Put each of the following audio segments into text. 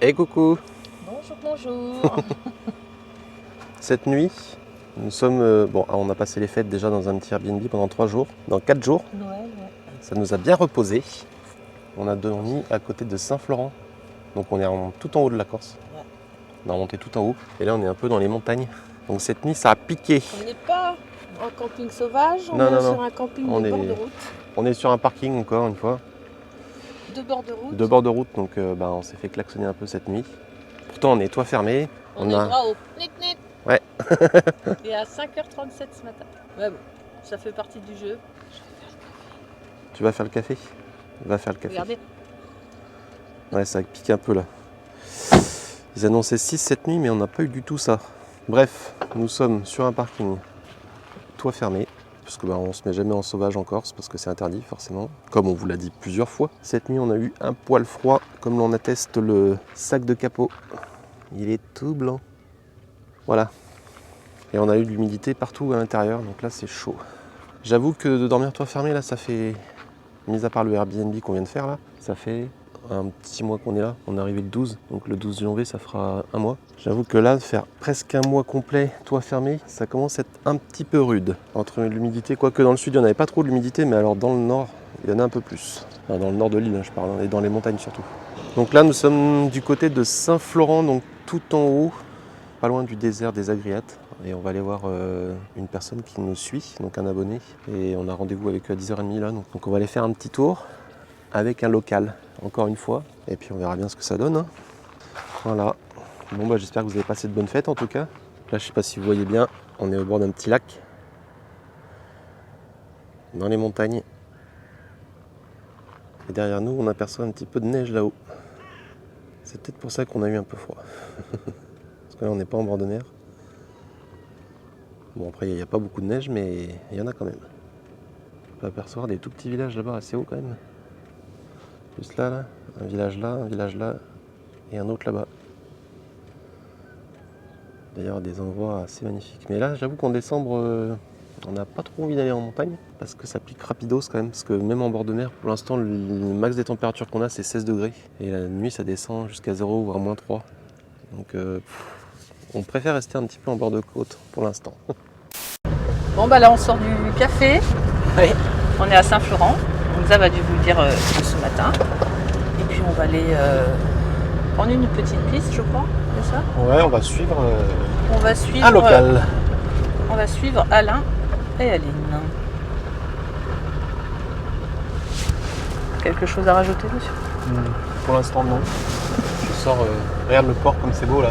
Hey coucou. Bonjour, bonjour. Cette nuit, nous sommes... on a passé les fêtes déjà dans un petit Airbnb pendant 3 jours. Dans 4 jours, Noël, ouais. ça nous a bien reposé. On a dormi à côté de Saint-Florent. Donc on est tout en haut de la Corse. Ouais. On a remonté tout en haut. Et là on est un peu dans les montagnes. Donc cette nuit ça a piqué. On n'est pas en camping sauvage, on Non, est non, sur non. un camping On de est- bord de route. On est sur un parking encore une fois. De bord de route. De bord de route, donc on s'est fait klaxonner un peu cette nuit. Pourtant on est toit fermé. On est droit au nip nip. Ouais. Et à 5h37 ce matin. Ouais bon, ça fait partie du jeu. Tu vas faire le café? Va faire le café. Regardez. Ouais, ça pique un peu là. Ils annonçaient 6 cette nuit, mais on n'a pas eu du tout ça. Bref, nous sommes sur un parking, toit fermé, parce que on se met jamais en sauvage en Corse, parce que c'est interdit forcément, comme on vous l'a dit plusieurs fois. Cette nuit, on a eu un poil froid, comme l'on atteste le sac de capot. Il est tout blanc. Voilà. Et on a eu de l'humidité partout à l'intérieur, donc là c'est chaud. J'avoue que de dormir toit fermé, là, ça fait, mis à part le Airbnb qu'on vient de faire là, ça fait un petit mois qu'on est là. On est arrivé le 12, donc le 12 janvier ça fera un mois. J'avoue que là, faire presque un mois complet, toit fermé, ça commence à être un petit peu rude. Entre l'humidité, quoique dans le sud il n'y en avait pas trop d'humidité, mais alors dans le nord, il y en a un peu plus. Enfin, dans le nord de l'île, hein, je parle, et dans les montagnes surtout. Donc là, nous sommes du côté de Saint-Florent, donc tout en haut, pas loin du désert des Agriates. Et on va aller voir une personne qui nous suit, donc un abonné. Et on a rendez-vous avec eux à 10h30 là. Donc on va aller faire un petit tour avec un local, encore une fois. Et puis on verra bien ce que ça donne. Hein. Voilà. Bon j'espère que vous avez passé de bonnes fêtes en tout cas. Là je sais pas si vous voyez bien, on est au bord d'un petit lac. Dans les montagnes. Et derrière nous on aperçoit un petit peu de neige là-haut. C'est peut-être pour ça qu'on a eu un peu froid. Parce que là on n'est pas en bord de mer. Bon après il n'y a pas beaucoup de neige mais il y en a quand même. On peut apercevoir des tout petits villages là-bas assez hauts quand même. Juste là, un village là et un autre là-bas. D'ailleurs des endroits assez magnifiques. Mais là j'avoue qu'en décembre on n'a pas trop envie d'aller en montagne parce que ça pique rapidos quand même. Parce que même en bord de mer pour l'instant le max des températures qu'on a c'est 16 degrés. Et la nuit ça descend jusqu'à 0 voire moins 3. Donc on préfère rester un petit peu en bord de côte pour l'instant. Bon bah là on sort du café. Oui. On est à Saint-Florent. Donc ça va dû vous le dire ce matin. Et puis on va aller prendre une petite piste je crois, c'est ça? Ouais, on va suivre Un local. On va suivre Alain et Aline. Quelque chose à rajouter monsieur? Pour l'instant non. Je sors, regarde le port comme c'est beau là.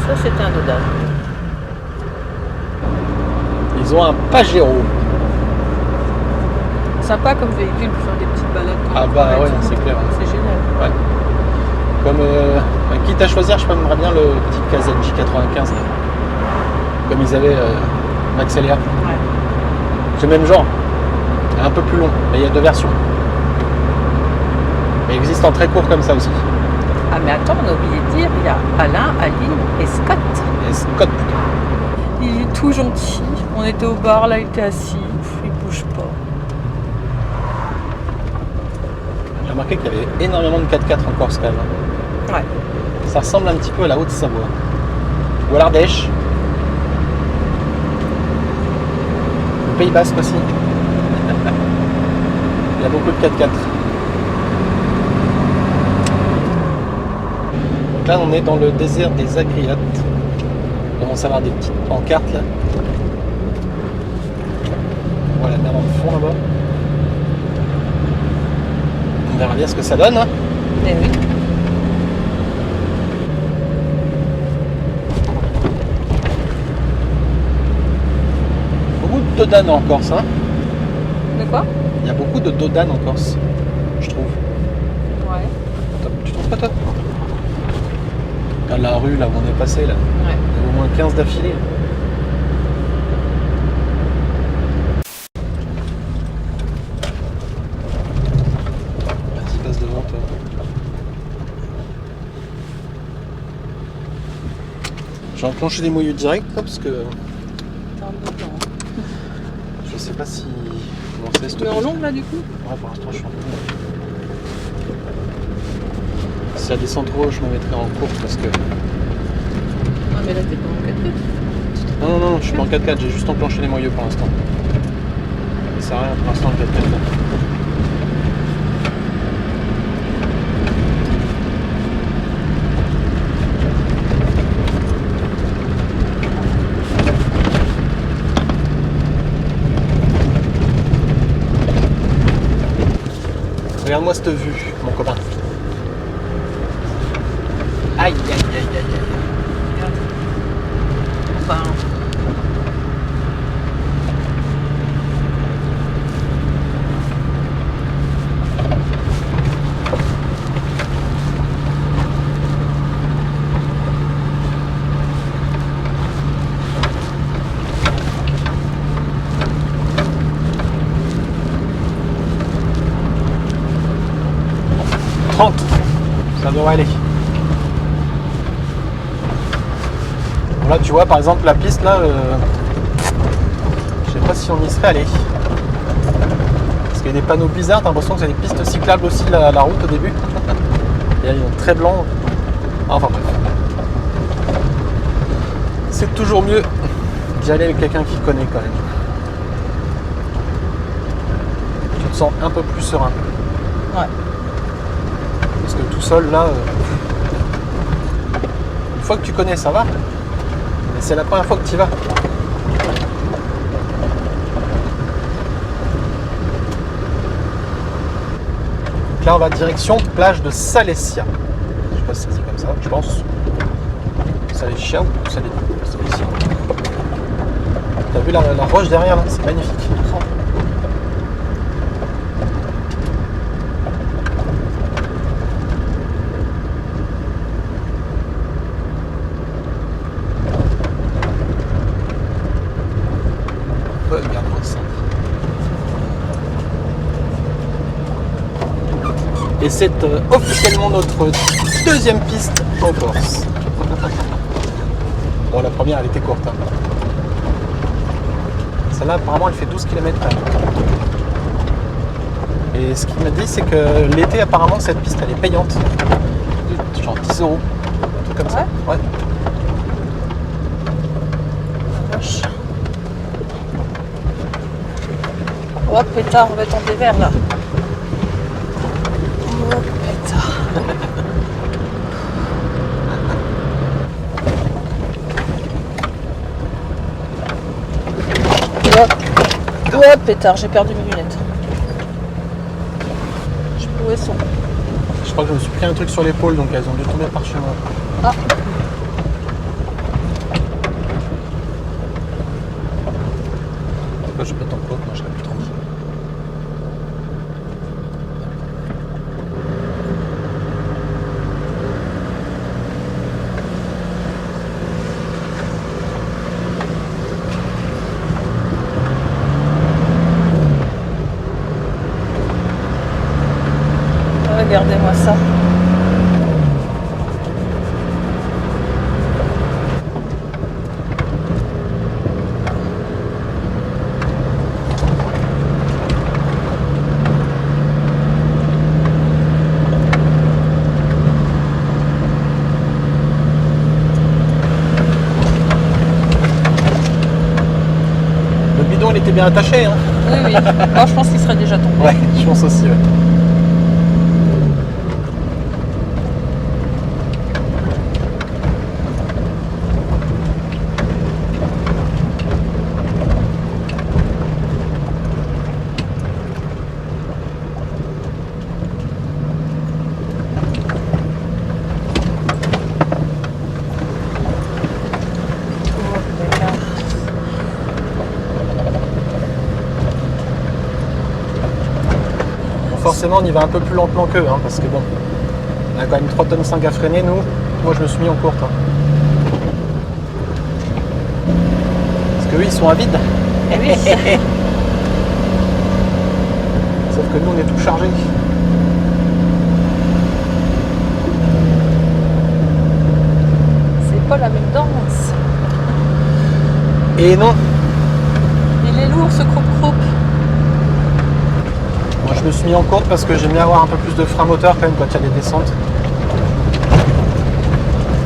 Ça c'est un dodane. Ils ont un Pajero. Sympa comme véhicule pour faire des petites balades. Ah bah ouais, c'est clair. C'est génial. Ouais. Comme quitte à choisir, je m'aimerais bien le petit Kazan J95 là. Comme ils avaient Max LR. Ouais. C'est le même genre. Un peu plus long, mais il y a 2 versions. Mais il existe en très court comme ça aussi. Ah mais attends, on a oublié de dire, il y a Alain, Aline et Scott. Et Scott. Il est tout gentil. On était au bar, là il était assis. Il bouge pas. J'ai remarqué qu'il y avait énormément de 4x4 en Corse quand même. Ouais. Ça ressemble un petit peu à la Haute-Savoie. Ou à l'Ardèche. Le Pays Basque aussi. Il y a beaucoup de 4x4. Donc là on est dans le désert des Agriates. On commence à avoir des petites pancartes là. On voit la mer dans le fond là-bas. On verra bien ce que ça donne. Hein. Eh oui. Beaucoup de dodanes en Corse. Hein. De quoi? Il y a beaucoup de dodanes en Corse, je trouve. Ouais. Tu trouves pas toi? Dans la rue là où on est passé là, Ouais. il y a au moins 15 d'affilée. Vas-y, passe devant toi. J'ai enclenché des mouilleux direct là, parce que T'es en dedans. Je sais pas si on sait Tu mets en long là du coup? Ouais, pour l'instant je suis en long. Si elle descend trop, je me mettrai en course parce que. Ah mais là t'es pas en 4x4. Non, je suis pas en 4x4, j'ai juste enclenché les moyeux pour l'instant. Ça sert à rien pour l'instant le 4x4 là. Regarde-moi cette vue, mon copain. Aïe, aïe, aïe, aïe, aïe. Regarde. Enfin. Ça devrait aller. Bon, là tu vois par exemple la piste là, je sais pas si on y serait allé. Parce qu'il y a des panneaux bizarres, t'as l'impression que c'est des pistes cyclables aussi la route au début. Et là ils sont très blancs. Enfin bref. C'est toujours mieux d'y aller avec quelqu'un qui connaît quand même. Tu te sens un peu plus serein. Ouais. Parce que tout seul là, une fois que tu connais ça va, mais c'est la première fois que tu y vas. Donc là on va direction plage de Salessia. Je sais pas si ça se dit comme ça, je pense. Salessia ou Salessia. T'as vu la roche derrière là, c'est magnifique. Regarde-moi ça. Et c'est officiellement notre deuxième piste en Corse. Bon, la première elle était courte. Hein. Celle-là apparemment elle fait 12 km/h. Et ce qu'il m'a dit c'est que l'été apparemment cette piste elle est payante. Genre 10 €. Un truc comme ça. Ouais. Oh pétard, on va tendre des verres là. Oh pétard. Oh pétard, j'ai perdu mes lunettes. Je sais plus où elles sont. Je crois que je me suis pris un truc sur l'épaule donc elles ont dû tomber par chez moi. Ah. Pourquoi je pète en côte, moi je serais plus tranquille. Regardez-moi ça. Le bidon il était bien attaché hein. Oui, oui. Moi je pense qu'il serait déjà tombé. Ouais, je pense aussi ouais. Forcément on y va un peu plus lentement qu'eux hein, parce que bon, on a quand même 3,5 tonnes à freiner nous. Moi je me suis mis en courte. Hein. Parce que eux ils sont à vide. Eh oui. Sauf que nous on est tout chargé. C'est pas la même danse. Et non. Il est lourd ce croupe-croupe. me suis mis en courte parce que j'aime bien avoir un peu plus de frein moteur quand même quand il y a des descentes.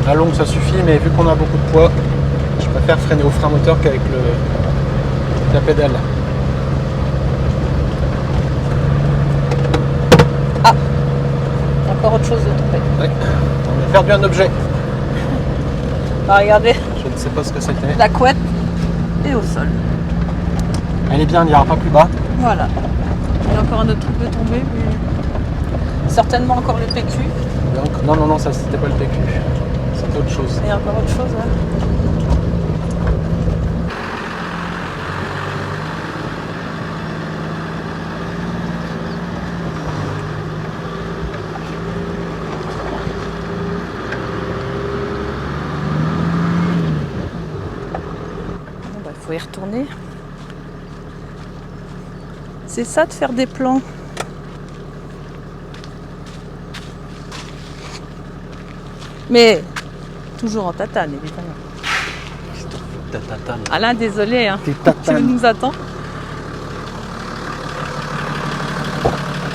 À longue ça suffit, mais vu qu'on a beaucoup de poids, je préfère freiner au frein moteur qu'avec la pédale. Ah, encore autre chose de tomber. Ouais. On a perdu un objet. Ah, regardez, Je ne sais pas ce que c'était. la couette est au sol. Elle est bien, il n'ira pas plus bas. Voilà. Il y a encore un autre truc de tomber, mais certainement encore le PQ. Donc, non, ça c'était pas le PQ. C'était autre chose. Il y a encore autre chose, hein. Bon, bah, il faut y retourner. C'est ça de faire des plans. Mais toujours en tatane, évidemment. Tatane. Alain, désolé, hein. T'es Tu tatane. nous attends.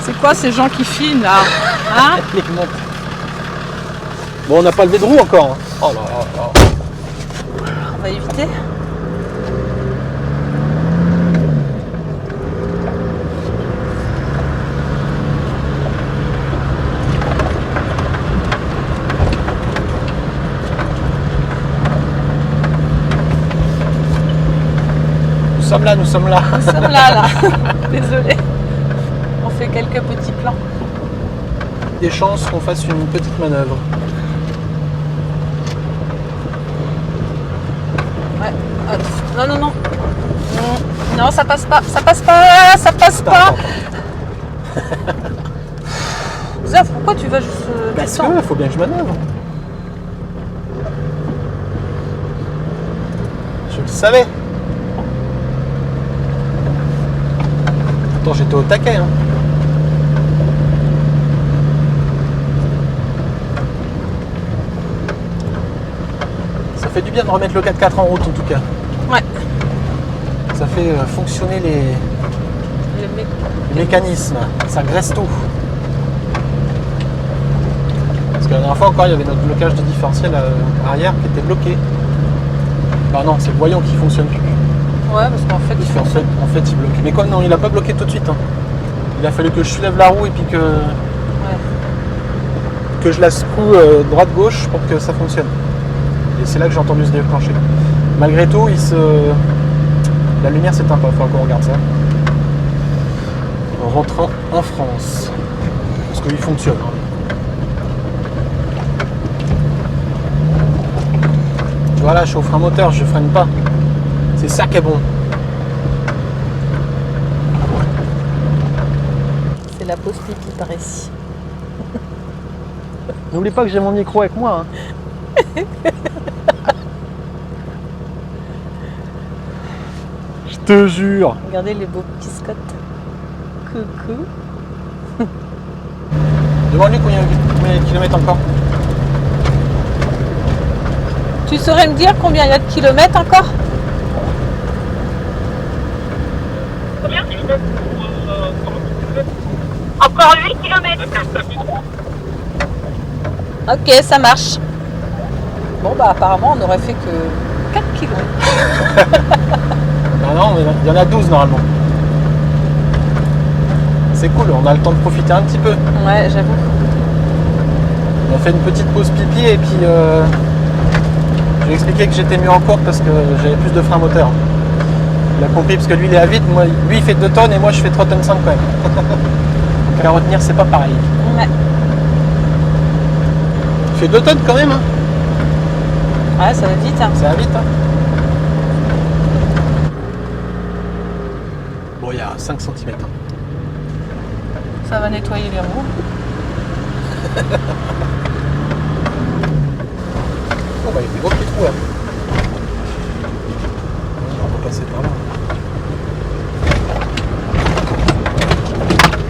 C'est quoi ces gens qui filment là, hein? Les montres. Bon, on n'a pas levé de roue encore. Hein. Oh là là là. On va éviter. Nous sommes là. Nous sommes là. Désolé. On fait quelques petits plans. Des chances qu'on fasse une petite manœuvre. Ouais. Non. Non, ça passe pas. Ça passe pas. Attends. Zaf, pourquoi tu vas juste Parce descendre? qu'il faut bien que je manœuvre. Je le savais. Attends, j'étais au taquet. Hein. Ça fait du bien de remettre le 4x4 en route en tout cas. Ouais. Ça fait fonctionner les mécanismes. Ça graisse tout. Parce que la dernière fois encore, il y avait notre blocage de différentiel arrière qui était bloqué. Ah non, c'est le voyant qui fonctionne plus. Ouais, parce qu'en fait, En fait, il bloque. Mais quoi, non, il a pas bloqué tout de suite. Hein. Il a fallu que je soulève la roue et puis que je la secoue droite-gauche pour que ça fonctionne. Et c'est là que j'ai entendu se déclencher. Malgré tout, la lumière s'éteint pas. Il faut qu'on regarde ça. En rentrant en France. Parce qu'il fonctionne. Hein. Voilà, je suis au frein moteur, je freine pas. C'est ça qui est bon. c'est la pause pipi par ici. N'oublie pas que j'ai mon micro avec moi. Hein. Je te jure. Regardez les beaux petits scots. Coucou. Demande-lui combien de kilomètres encore. Tu saurais me dire combien il y a de kilomètres encore? Encore 8 km. Ok, ça marche. Bon bah apparemment on aurait fait que 4 kilomètres. Non, mais il y en a 12 normalement. C'est cool, on a le temps de profiter un petit peu. Ouais, j'avoue. On a fait une petite pause pipi et puis je lui ai expliqué que j'étais mieux en courte parce que j'avais plus de frein moteur. Il a compris parce que lui il est à 8, moi, lui il fait 2 tonnes et moi je fais 3 tonnes 5 quand même. Donc à retenir c'est pas pareil. Ouais. Il fait 2 tonnes quand même, hein. Ouais, ça va vite. Hein. Ça va vite. Hein. Bon, il y a 5 cm. Ça va nettoyer les roues. Oh bah il y a des gros petits trous là. On va passer par là.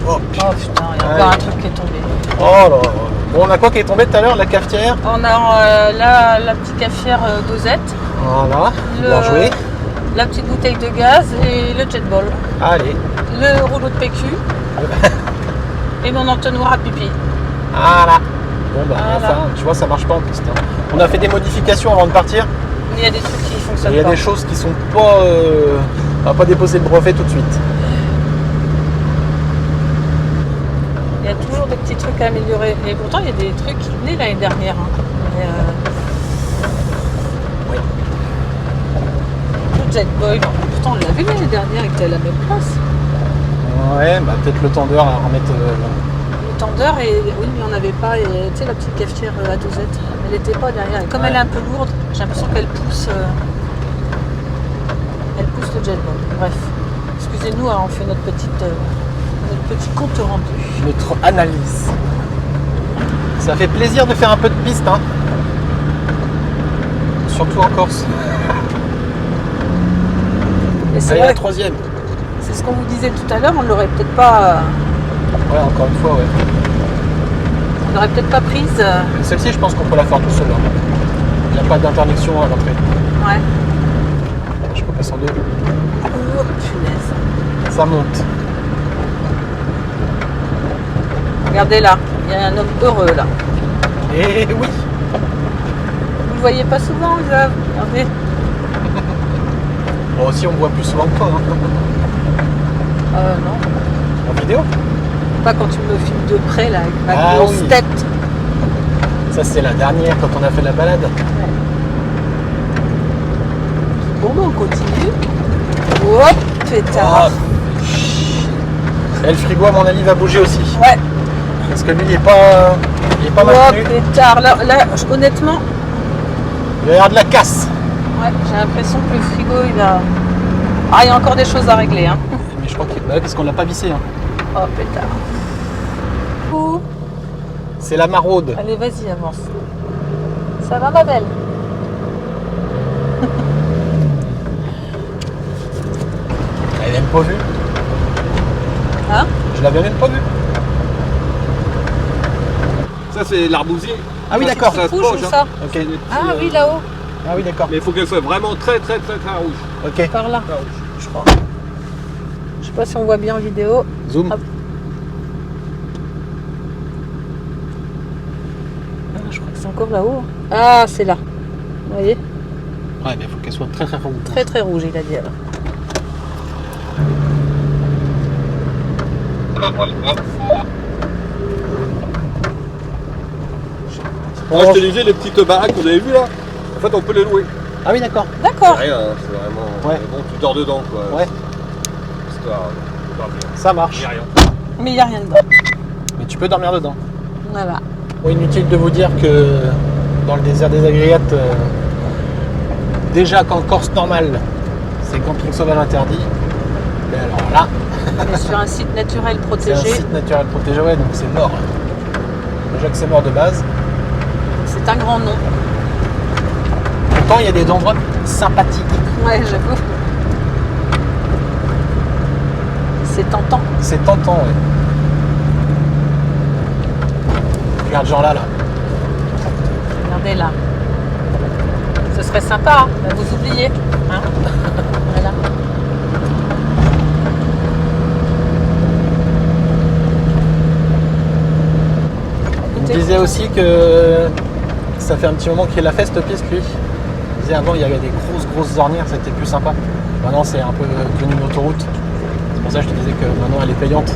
Oh, Oh putain, il y a Ouais. encore un truc qui est tombé. oh là là. Bon, on a quoi qui est tombé tout à l'heure? La cafetière. On a la petite cafetière dosette. Voilà. Le- Bien joué. la petite bouteille de gaz et le jet ball. Allez. Le rouleau de PQ et mon entonnoir à pipi. Voilà. Bon bah Voilà. enfin, tu vois, ça marche pas en piste. Hein. On a fait des modifications avant de partir. Il y a des trucs qui Et fonctionnent il y a pas. des choses qui sont pas... on va pas déposer le brevet tout de suite. Il y a toujours des petits trucs à améliorer. Et pourtant, il y a des trucs qui venaient l'année dernière. Hein. Mais, Oui. le jet boy, pourtant on l'a vu l'année dernière, il était à la même place. Ouais, bah peut-être le tendeur à remettre... Le tendeur, et oui, mais on n'avait pas, et, tu sais, la petite cafetière à dosette, elle n'était pas derrière. Et comme Ouais. elle est un peu lourde, j'ai l'impression qu'elle pousse le jet boy. Bref, excusez-nous, hein, on fait notre petit compte rendu. notre analyse. Ça fait plaisir de faire un peu de piste, hein. Surtout en Corse. Et c'est Allez, vrai la que troisième. c'est ce qu'on vous disait tout à l'heure, on l'aurait peut-être pas, Ouais, encore une fois, ouais. prise. Celle-ci, je pense qu'on peut la faire tout seul. Hein. Il n'y a pas d'interdiction à l'entrée. Ouais. Je peux passer en deux. Oh, punaise. Ça monte. Regardez là, il y a un homme heureux là. Et oui. Vous le voyez pas souvent, Xav. Regardez. Bon, aussi, on voit plus souvent que toi. Hein. Non, En vidéo. pas quand tu me filmes de près là, avec ma Ah grosse oui. tête. Ça, c'est la dernière quand on a fait la balade. Bon, ben, on continue. Hop, pétard. Et le frigo, à mon avis, va bouger aussi. Ouais. Parce que lui, il est pas mal Hop, tenu. pétard. Là, honnêtement, Il va y avoir de la casse. ouais, j'ai l'impression que le frigo, il va... Ah, il y a encore des choses à régler, hein. Mais je crois qu'il parce qu'on l'a pas vissé. Hein. Oh, pétard. Oh. C'est la maraude. Allez, vas-y, avance. Ça va, ma belle? Elle n'a même pas vu. Hein? Je l'avais même pas vu. Ça c'est l'arbousier. Ah oui, Ça, d'accord. ça se Rouge poche, ou hein. ça? Ok. C'est des petits, Ah oui, là-haut. Ah oui, d'accord. Mais il faut qu'elle soit vraiment très très très très rouge. Ok. Par là, Très rouge. je crois. Je sais pas si on voit bien en vidéo. Zoom. Hop. Ah, je crois que c'est encore là-haut. Ah, c'est là. Vous voyez? Ouais, mais il faut qu'elle soit très très rouge. Très très rouge, il a dit alors. Moi je te disais les petites baraques que vous avez vues là, en fait on peut les louer. Ah oui, d'accord. D'accord. Rien, hein, c'est vraiment. Ouais. Bon, tu dors dedans quoi. Ouais. Histoire de dormir. Ça Il marche. n'y a rien. Mais il n'y a rien dedans. Mais tu peux dormir dedans. Voilà. Bon, inutile de vous dire que dans le désert des Agriates, déjà qu'en Corse normale, c'est camping sauvage interdit. Mais alors là, On est sur un site naturel c'est un protégé. site naturel protégé, ouais, donc c'est mort. Déjà que c'est mort de base. C'est un grand nom. Pourtant, il y a des endroits sympathiques. Ouais, j'avoue. C'est tentant. C'est tentant, ouais. Regarde Jean là. Regardez là. Ce serait sympa, hein, bah, vous oubliez. Hein. Voilà. Il me disait aussi que ça fait un petit moment qu'il la fait cette piste, lui. Il disait avant, il y avait des grosses ornières, c'était plus sympa. Maintenant, c'est un peu devenu une autoroute. C'est pour ça que je te disais que maintenant, elle est payante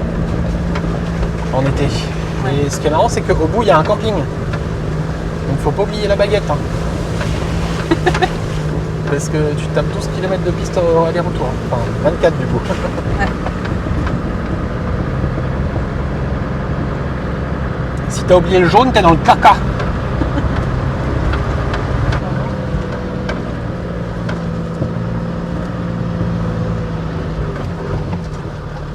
en été. Ouais. Et ce qui est marrant, c'est qu'au bout, il y a un camping. Donc, faut pas oublier la baguette. Hein. Parce que tu tapes 12 km de piste au aller-retour. Enfin, 24 du coup. Ouais. Si t'as oublié le jaune, t'es dans le caca.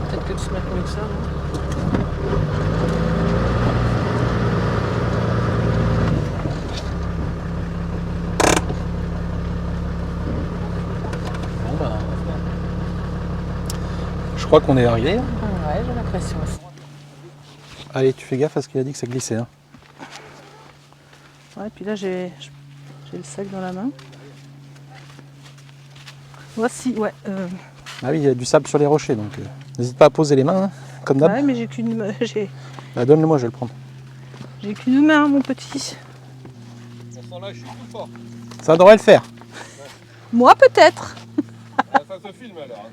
Peut-être que tu te mets mieux que ça, non? Bon, bah, je crois qu'on est arrivé. Ah ouais, j'ai l'impression aussi. Allez, tu fais gaffe parce qu'il a dit que ça glissait. Hein. Ouais, puis là j'ai le sac dans la main. Voici, ouais. Ah oui, il y a du sable sur les rochers, donc n'hésite pas à poser les mains, hein, comme d'hab. Ouais, mais j'ai qu'une Bah, donne-le-moi, je vais le prendre. j'ai qu'une main, mon petit. Pour ce temps-là, je suis tout fort. Ça devrait le faire. Moi, peut-être. Ah, ça se filme alors.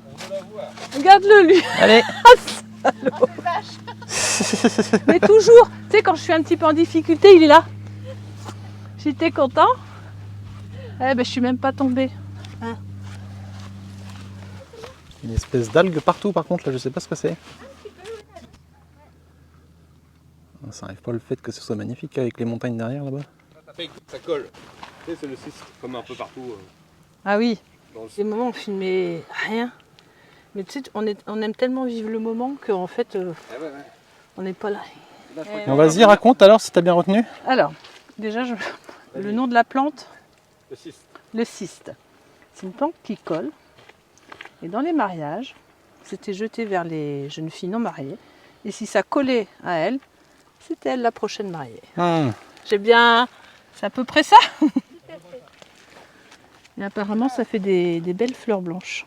On veut la voir. Regarde-le, lui. Allez. Mais toujours, tu sais, quand je suis un petit peu en difficulté, il est là. J'étais content. Eh ben, je suis même pas tombée. Une espèce d'algue partout, par contre, là, je sais pas ce que c'est. Ça n'arrive pas le fait que ce soit magnifique avec les montagnes derrière là-bas. Ça colle. Tu sais, c'est le cyste, comme un peu partout. Ah oui. Dans le... Des moments où on filmait rien. Mais tu sais, on aime tellement vivre le moment qu'en fait, on n'est pas là. Bon, vas-y, raconte alors si t'as bien retenu. Alors, déjà, le nom de la plante, Le cyste. le cyste. C'est une plante qui colle. Et dans les mariages, c'était jeté vers les jeunes filles non mariées. Et si ça collait à elle, c'était elle la prochaine mariée. J'ai bien... C'est à peu près ça. Et apparemment, ça fait des belles fleurs blanches.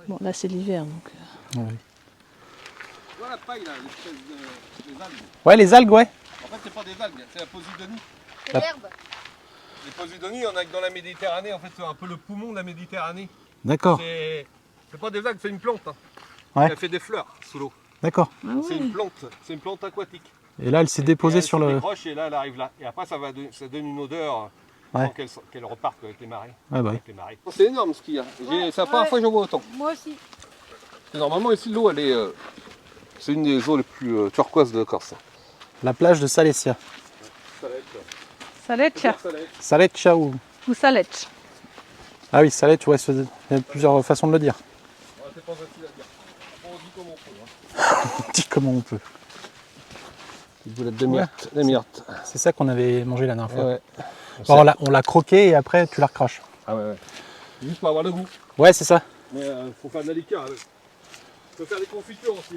Bon, là, c'est l'hiver, donc... Ouais. Voilà la paille là, l'espèce des algues. Ouais, les algues, ouais. En fait, c'est pas des algues, c'est la posidonie. La- l'herbe. Les posidonies, on a que dans la Méditerranée, en fait, c'est un peu le poumon de la Méditerranée. D'accord, C'est pas des algues, c'est une plante. Hein. Ouais. Elle fait des fleurs sous l'eau. d'accord. Ah C'est ouais. une plante aquatique. Et là, elle s'est déposée Et sur elle se le... décroche et là, elle arrive là. Et après, ça donne une odeur Ouais. avant qu'elle reparte avec les marées. Ouais, bah. Avec les marées. C'est énorme ce qu'il y a. C'est la première fois que j'en vois autant. Moi aussi. Et normalement, ici, l'eau, elle est. C'est une des eaux les plus turquoises de Corse. La plage de Salesia. Saleccia Saleccia ou... ou Saleccia. Ah oui, Saleccia, ouais, il y a plusieurs façons de le dire. C'est pas facile à dire. On dit comme on peut. Dis comment on peut. Une boulette de myrte. Des myrtes. C'est ça qu'on avait mangé la dernière fois. Ouais. Bon, on l'a croqué et après tu la recraches. Ah ouais. Juste pour avoir le goût. Ouais, c'est ça. Mais faut faire de la liqueur avec. Faut faire des confitures aussi.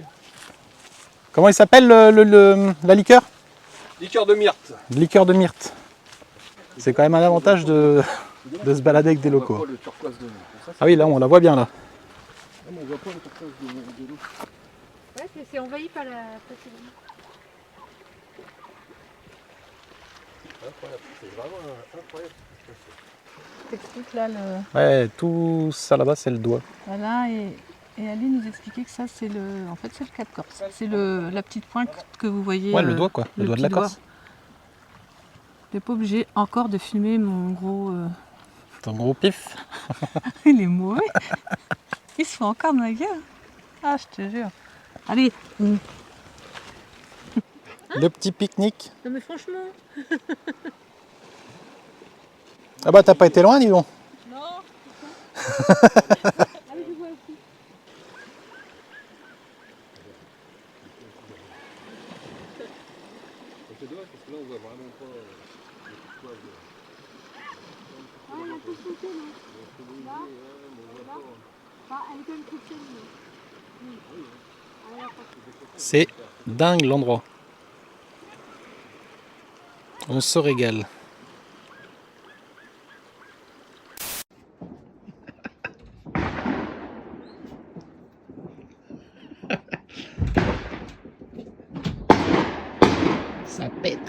Comment il s'appelle la liqueur? Liqueur de myrte. Liqueur de myrte. C'est quand même un avantage de se balader avec des On voit locaux. pas le turquoise de l'eau. Ça, Ah oui, là on la voit bien là. mais on voit pas le turquoise de l'eau. Ouais, c'est envahi par la précédente. Incroyable. C'est vraiment incroyable. T'expliques là le... Ouais, tout ça là-bas c'est le doigt. Voilà, et Ali nous expliquait que ça, c'est le... En fait, c'est le Cap Corse. C'est la petite pointe que vous voyez. Ouais, le doigt quoi, le doigt de la petit Corse. T'es pas obligé encore de filmer mon gros... Ton gros pif. Il est mauvais. Il se fait encore de ma gueule. Ah, je te jure. Allez. Le petit pique-nique. Non mais franchement. Ah bah t'as pas été loin dis donc. Non. Allez, je vois aussi. C'est dommage parce que là on voit vraiment pas le turquoise. Ah, elle a tout sauté, non? Là. Là. Ah, elle est quand même toute seule, mais... Oui. Ah, elle a pas... C'est dingue l'endroit. On se régale. Ça pète.